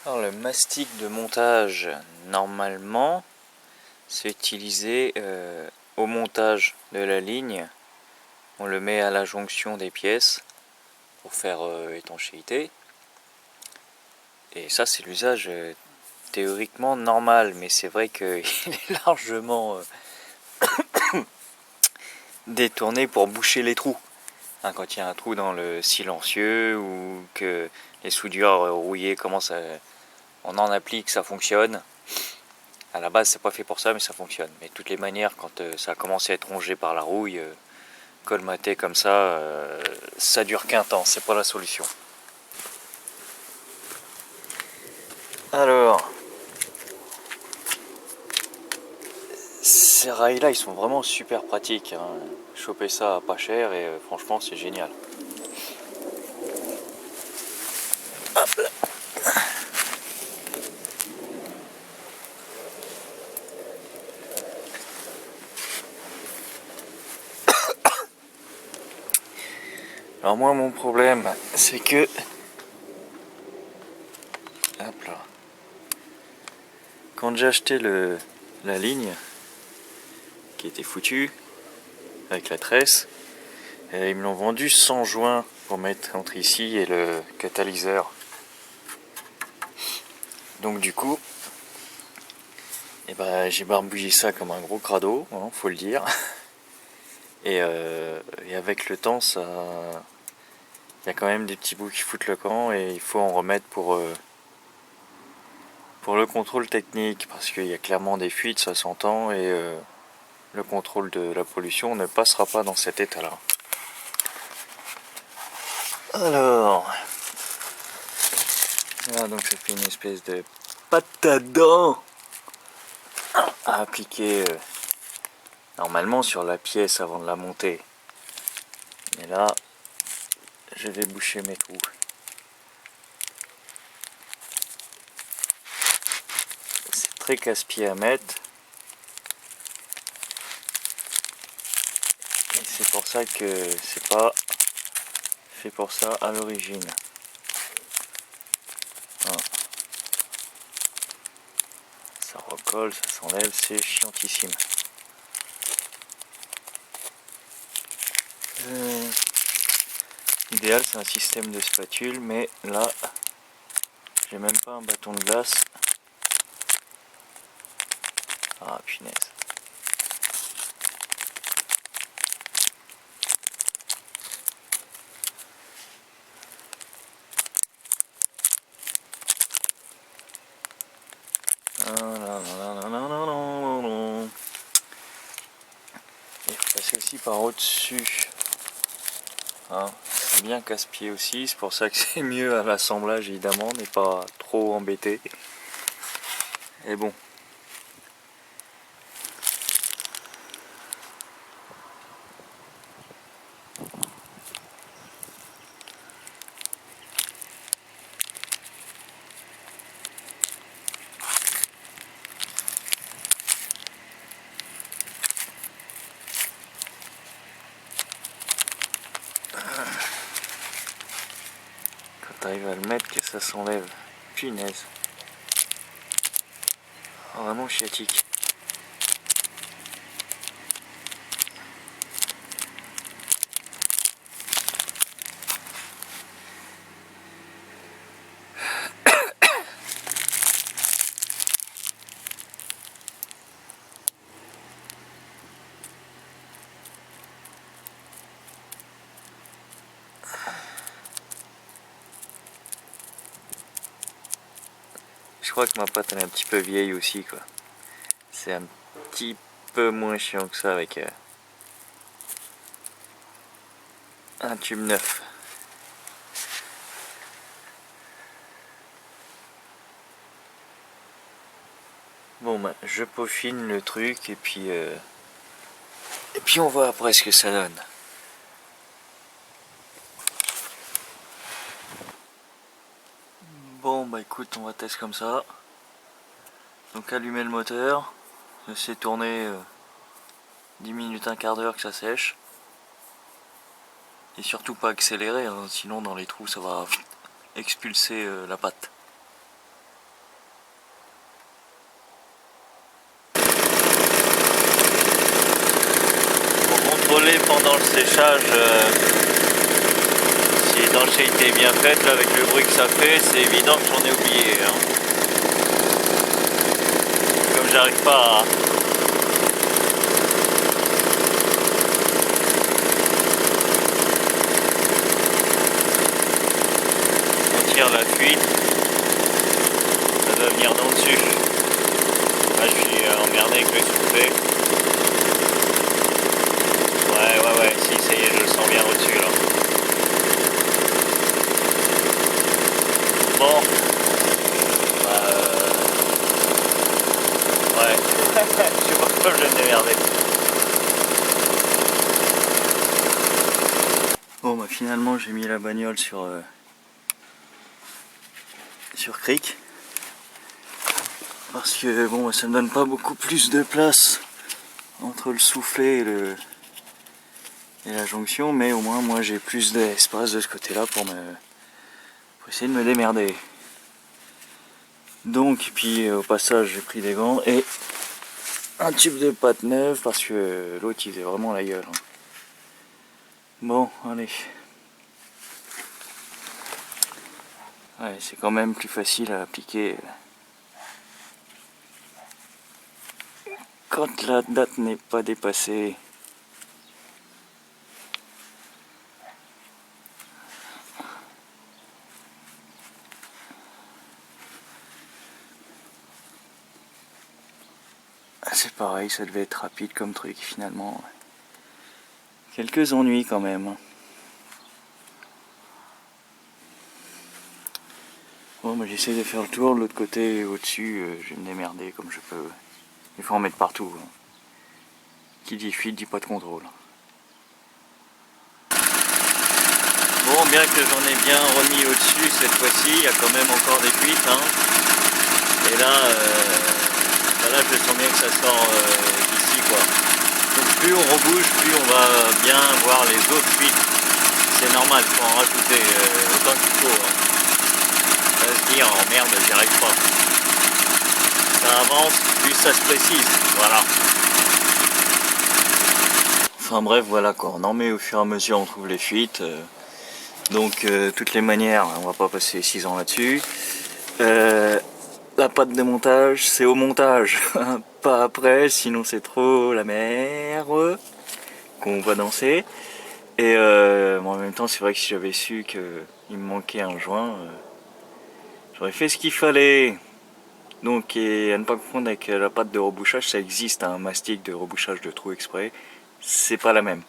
Alors, le mastic de montage, normalement, c'est utilisé au montage de la ligne. On le met à la jonction des pièces pour faire étanchéité. Et ça, c'est l'usage théoriquement normal, mais c'est vrai qu'il est largement détourné pour boucher les trous. Quand il y a un trou dans le silencieux ou que les soudures rouillées commencent à... On en applique, ça fonctionne. À la base, c'est pas fait pour ça, mais ça fonctionne. Mais de toutes les manières, quand ça a commencé à être rongé par la rouille, colmaté comme ça dure qu'un temps, c'est pas la solution. Alors, ces rails-là, ils sont vraiment super pratiques. Choper ça pas cher et franchement, c'est génial. Hop là. Alors moi, mon problème, c'est que... Hop là. Quand j'ai acheté la ligne, qui était foutue, avec la tresse, et ils me l'ont vendu sans joint pour mettre entre ici et le catalyseur. Donc du coup, j'ai barbouillé ça comme un gros crado, hein, faut le dire. Et avec le temps, ça, il y a quand même des petits bouts qui foutent le camp et il faut en remettre pour le contrôle technique, parce qu'il y a clairement des fuites, ça s'entend, et le contrôle de la pollution ne passera pas dans cet état-là. Alors, là, donc ça fait une espèce de pâte à dents à appliquer normalement sur la pièce avant de la monter. Mais là, je vais boucher mes trous. C'est très casse-pied à mettre. Et c'est pour ça que c'est pas fait pour ça à l'origine. Voilà. Ça recolle, ça s'enlève, c'est chiantissime. L'idéal, c'est un système de spatule, mais là, j'ai même pas un bâton de glace. Ah, punaise. Il faut passer aussi par au-dessus. C'est bien casse-pied aussi, c'est pour ça que c'est mieux à l'assemblage évidemment, n'est pas trop embêté. Et bon. Quand t'arrives à le mettre, que ça s'enlève. Punaise. Vraiment chiatique. Je crois que ma pâte elle est un petit peu vieille aussi quoi. C'est un petit peu moins chiant que ça avec un tube neuf. Bon je peaufine le truc et puis on voit après ce que ça donne. Bon écoute, on va tester comme ça. Donc allumer le moteur, laisser tourner 10 minutes, un quart d'heure que ça sèche. Et surtout pas accélérer, hein, sinon dans les trous ça va expulser la pâte. pendant le séchage, si l'étanchéité est bien faite, là, avec le bruit que ça fait, c'est évident que j'en ai oublié. Hein. Comme j'arrive pas à... sentir la fuite, ça doit venir d'en dessus. Là, je suis emmerdé avec le soufflet. Ouais, si, ça y est, je le sens bien au-dessus, là. Bon. Ouais. Je sais pas pourquoi je vais me démerder. Bon, bah finalement, j'ai mis la bagnole sur Cric. Parce que, bon, ça me donne pas beaucoup plus de place entre le soufflet et la jonction, mais au moins moi j'ai plus d'espace de ce côté là pour essayer de me démerder. Donc puis au passage j'ai pris des gants et un tube de pâte neuve parce que l'autre il faisait vraiment la gueule. Bon allez. Ouais, c'est quand même plus facile à appliquer quand la date n'est pas dépassée. C'est pareil, ça devait être rapide comme truc finalement. Quelques ennuis quand même. Bon, bah, j'essaie de faire le tour de l'autre côté, au-dessus, je vais me démerder comme je peux. Il faut en mettre partout. Hein. Qui dit fuite dit pas de contrôle. Bon, bien que j'en ai bien remis au-dessus cette fois-ci, il y a quand même encore des fuites. Hein. Et là, là, je sens bien que ça sort d'ici, quoi. Donc plus on rebouge, plus on va bien voir les autres fuites. C'est normal, il faut en rajouter autant qu'il faut. Hein. Ça se dire, oh merde, j'y arrive pas. Ça avance, plus ça se précise. Voilà. Enfin bref, voilà quoi. On en met au fur et à mesure, on trouve les fuites. Donc, toutes les manières, on va pas passer 6 ans là-dessus. La pâte de montage, c'est au montage, pas après, sinon c'est trop la merde qu'on va danser. Et bon, en même temps, c'est vrai que si j'avais su qu'il me manquait un joint, j'aurais fait ce qu'il fallait. Donc, et à ne pas confondre avec la pâte de rebouchage, ça existe un mastic de rebouchage de trou exprès, c'est pas la même.